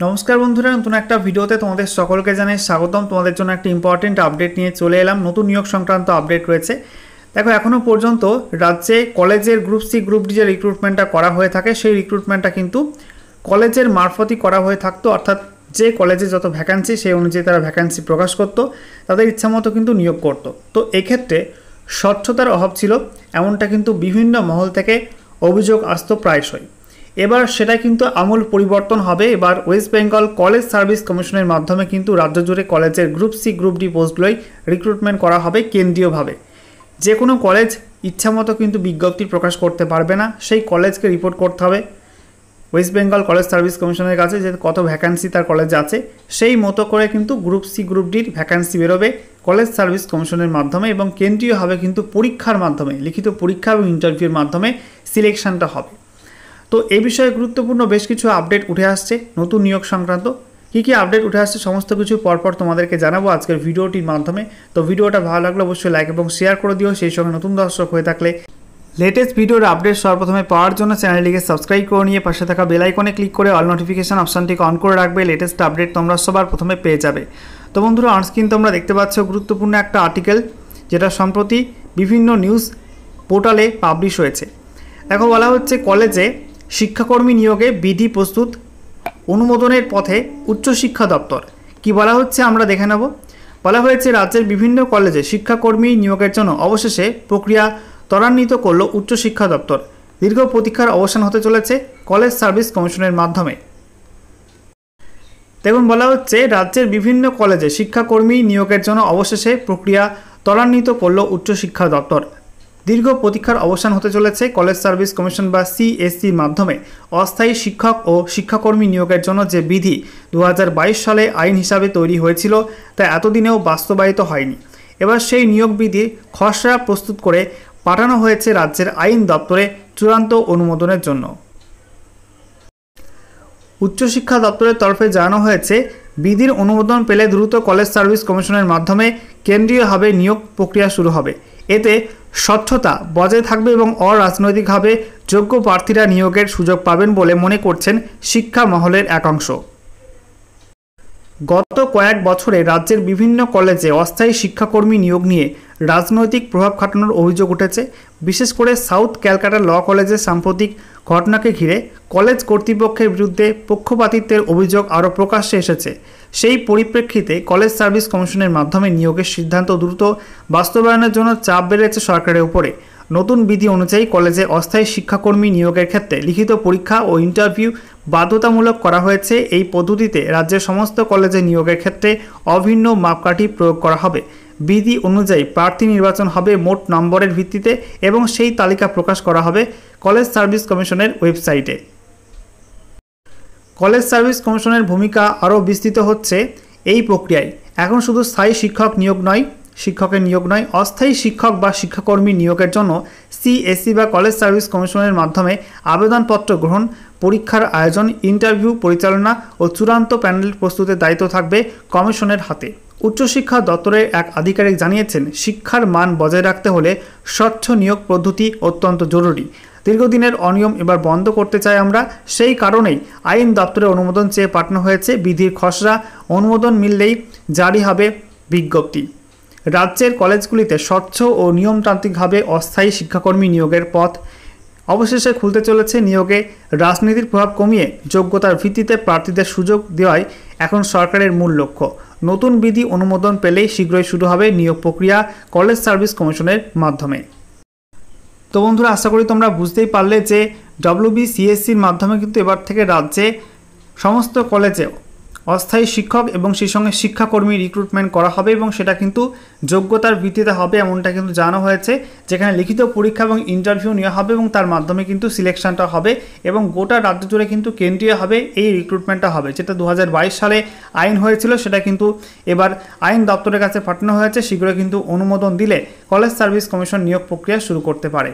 নমস্কার বন্ধুরা, নতুন একটা ভিডিওতে তোমাদের সকলকে জানাই স্বাগতম। তোমাদের জন্য একটা ইম্পর্টেন্ট আপডেট নিয়ে চলে এলাম। নতুন নিয়োগ সংক্রান্ত আপডেট রয়েছে। দেখো, এখনও পর্যন্ত রাজ্যে কলেজের গ্রুপ সি গ্রুপ ডি যে রিক্রুটমেন্টটা করা হয়ে থাকে, সেই রিক্রুটমেন্টটা কিন্তু কলেজের মারফতই করা হয়ে থাকতো। অর্থাৎ যে কলেজে যত ভ্যাকান্সি সেই অনুযায়ী তারা ভ্যাকান্সি প্রকাশ করতো, তাদের ইচ্ছামতো কিন্তু নিয়োগ করতো। তো এক্ষেত্রে স্বচ্ছতার অভাব ছিল, এমনটা কিন্তু বিভিন্ন মহল থেকে অভিযোগ আসতো প্রায়শই। এবার সেটা কিন্তু আমূল পরিবর্তন হবে। এবার ওয়েস্ট বেঙ্গল কলেজ সার্ভিস কমিশনের মাধ্যমে কিন্তু রাজ্য জুড়ে কলেজের গ্রুপ সি গ্রুপ ডি পোস্টগুলোই রিক্রুটমেন্ট করা হবে কেন্দ্রীয়ভাবে। যে কোনো কলেজ ইচ্ছামতো কিন্তু বিজ্ঞপ্তি প্রকাশ করতে পারবে না, সেই কলেজকে রিপোর্ট করতে হবে ওয়েস্ট বেঙ্গল কলেজ সার্ভিস কমিশনের কাছে যে কত ভ্যাকান্সি তার কলেজে আছে। সেই মতো করে কিন্তু গ্রুপ সি গ্রুপ ডির ভ্যাকান্সি বেরোবে কলেজ সার্ভিস কমিশনের মাধ্যমে, এবং কেন্দ্রীয়ভাবে কিন্তু পরীক্ষার মাধ্যমে, লিখিত পরীক্ষা এবং ইন্টারভিউর মাধ্যমে সিলেকশনটা হবে। তো এই বিষয়ে গুরুত্বপূর্ণ বেশ কিছু আপডেট উঠে আসছে নতুন নিয়োগ সংক্রান্ত। কী কী আপডেট উঠে আসছে সমস্ত কিছু পরপর তোমাদেরকে জানাবো আজকের ভিডিওটির মাধ্যমে। তো ভিডিওটা ভালো লাগলে অবশ্যই লাইক এবং শেয়ার করে দিও। সেই সঙ্গে নতুন দর্শক হয়ে থাকলে লেটেস্ট ভিডিওর আপডেট সর্বপ্রথমে পাওয়ার জন্য চ্যানেলটিকে সাবস্ক্রাইব করে নিয়ে পাশে থাকা বেল আইকনে ক্লিক করে অল নোটিফিকেশন অপশানটিকে অন করে রাখবে। লেটেস্ট আপডেট তোমরা সবার প্রথমে পেয়ে যাবে। তো বন্ধুরা, অনস্ক্রিন তোমরা দেখতে পাচ্ছ গুরুত্বপূর্ণ একটা আর্টিকেল, যেটা সম্প্রতি বিভিন্ন নিউজ পোর্টালে পাবলিশ হয়েছে। দেখো, বলা হচ্ছে কলেজে শিক্ষাকর্মী নিয়োগে বিধি প্রস্তুত, অনুমোদনের পথে উচ্চশিক্ষা দপ্তর। কি বলা হচ্ছে আমরা দেখে নেব। বলা হয়েছে রাজ্যের বিভিন্ন কলেজে শিক্ষাকর্মী নিয়োগের জন্য অবশেষে প্রক্রিয়া ত্বরান্বিত করল উচ্চশিক্ষা দপ্তর। দীর্ঘ প্রতীক্ষার অবসান হতে চলেছে কলেজ সার্ভিস কমিশনের মাধ্যমে। দেখুন, বলা হচ্ছে রাজ্যের বিভিন্ন কলেজে শিক্ষাকর্মী নিয়োগের জন্য অবশেষে প্রক্রিয়া ত্বরান্বিত করল উচ্চশিক্ষা দপ্তর। দীর্ঘ প্রতীক্ষার অবসান হতে চলেছে কলেজ সার্ভিস কমিশন বা সিএসসির মাধ্যমে। অস্থায়ী শিক্ষক ও শিক্ষাকর্মী নিয়োগের জন্য যে বিধি 2022 সালে আইন হিসাবে তৈরি হয়েছিল, তা এতদিনেও বাস্তবায়িত হয়নি। এবার সেই নিয়োগ বিধি খসড়া প্রস্তুত করে পাঠানো হয়েছে রাজ্যের আইন দপ্তরে চূড়ান্ত অনুমোদনের জন্য। উচ্চশিক্ষা দপ্তরের তরফে জানানো হয়েছে, বিধির অনুমোদন পেলে দ্রুত কলেজ সার্ভিস কমিশনের মাধ্যমে কেন্দ্রীয়ভাবে নিয়োগ প্রক্রিয়া শুরু হবে। এতে স্বচ্ছতা বজায় থাকবে এবং অরাজনৈতিকভাবে যোগ্য প্রার্থীরা নিয়োগের সুযোগ পাবেন বলে মনে করছেন শিক্ষা মহলের একাংশ। গত কয়েক বছরে রাজ্যের বিভিন্ন কলেজে অস্থায়ী শিক্ষাকর্মী নিয়োগ নিয়ে রাজনৈতিক প্রভাব খাটানোর অভিযোগ উঠেছে। বিশেষ করে সাউথ ক্যালকাটা ল কলেজের সাম্প্রতিক ঘটনাকে ঘিরে কলেজ কর্তৃপক্ষের বিরুদ্ধে পক্ষপাতিত্বের অভিযোগ আরও প্রকাশ্যে এসেছে। সেই পরিপ্রেক্ষিতে কলেজ সার্ভিস কমিশনের মাধ্যমে নিয়োগের সিদ্ধান্ত দ্রুত বাস্তবায়নের জন্য চাপ বেড়েছে সরকারের উপরে। নতুন বিধি অনুযায়ী কলেজে অস্থায়ী শিক্ষাকর্মী নিয়োগের ক্ষেত্রে লিখিত পরীক্ষা ও ইন্টারভিউ বাধ্যতামূলক করা হয়েছে। এই পদ্ধতিতে রাজ্যের সমস্ত কলেজে নিয়োগের ক্ষেত্রে অভিন্ন মাপকাঠি প্রয়োগ করা হবে। বিধি অনুযায়ী প্রার্থী নির্বাচন হবে মোট নম্বরের ভিত্তিতে এবং সেই তালিকা প্রকাশ করা হবে কলেজ সার্ভিস কমিশনের ওয়েবসাইটে। কলেজ সার্ভিস কমিশনের ভূমিকা আরও বিস্তৃত হচ্ছে এই প্রক্রিয়ায়। এখন শুধু স্থায়ী শিক্ষকের নিয়োগ নয়, অস্থায়ী শিক্ষক বা শিক্ষাকর্মী নিয়োগের জন্য সিএসসি বা কলেজ সার্ভিস কমিশনের মাধ্যমে আবেদনপত্র গ্রহণ, পরীক্ষার আয়োজন, ইন্টারভিউ পরিচালনা ও চূড়ান্ত প্যানেল প্রস্তুতের দায়িত্ব থাকবে কমিশনের হাতে। উচ্চশিক্ষা দপ্তরের এক আধিকারিক জানিয়েছেন, শিক্ষার মান বজায় রাখতে হলে স্বচ্ছ নিয়োগ পদ্ধতি অত্যন্ত জরুরি। দীর্ঘদিনের অনিয়ম এবার বন্ধ করতে চাই আমরা। সেই কারণেই আইন দপ্তরে অনুমোদন চেয়ে পাঠানো হয়েছে বিধির খসড়া। অনুমোদন মিললেই জারি হবে বিজ্ঞপ্তি। রাজ্যের কলেজগুলিতে স্বচ্ছ ও নিয়মতান্ত্রিকভাবে অস্থায়ী শিক্ষাকর্মী নিয়োগের পথ অবশেষে খুলতে চলেছে। নিয়োগে রাজনীতির প্রভাব কমিয়ে যোগ্যতার ভিত্তিতে প্রার্থীদের সুযোগ দেওয়াই এখন সরকারের মূল লক্ষ্য। নতুন বিধি অনুমোদন পেলেই শীঘ্রই শুরু হবে নিয়োগ প্রক্রিয়া কলেজ সার্ভিস কমিশনের মাধ্যমে। তো বন্ধুরা, আশা করি তোমরা বুঝতেই পারলে যে ডব্লিউবিসিএসসির মাধ্যমে কিন্তু এবার থেকে রাজ্যে সমস্ত কলেজে অস্থায়ী শিক্ষক এবং সেই সঙ্গে শিক্ষাকর্মী রিক্রুটমেন্ট করা হবে, এবং সেটা কিন্তু যোগ্যতার ভিত্তিতে হবে এমনটা কিন্তু জানানো হয়েছে। যেখানে লিখিত পরীক্ষা এবং ইন্টারভিউ নেওয়া হবে এবং তার মাধ্যমে কিন্তু সিলেকশনটা হবে, এবং গোটা রাজ্য জুড়ে কিন্তু কেন্দ্রীয়ভাবে এই রিক্রুটমেন্টটা হবে। যেটা 2022 সালে আইন হয়েছিল, সেটা কিন্তু এবার আইন দপ্তরের কাছে পাঠানো হয়েছে। শীঘ্রই কিন্তু অনুমোদন দিলে কলেজ সার্ভিস কমিশন নিয়োগ প্রক্রিয়া শুরু করতে পারে।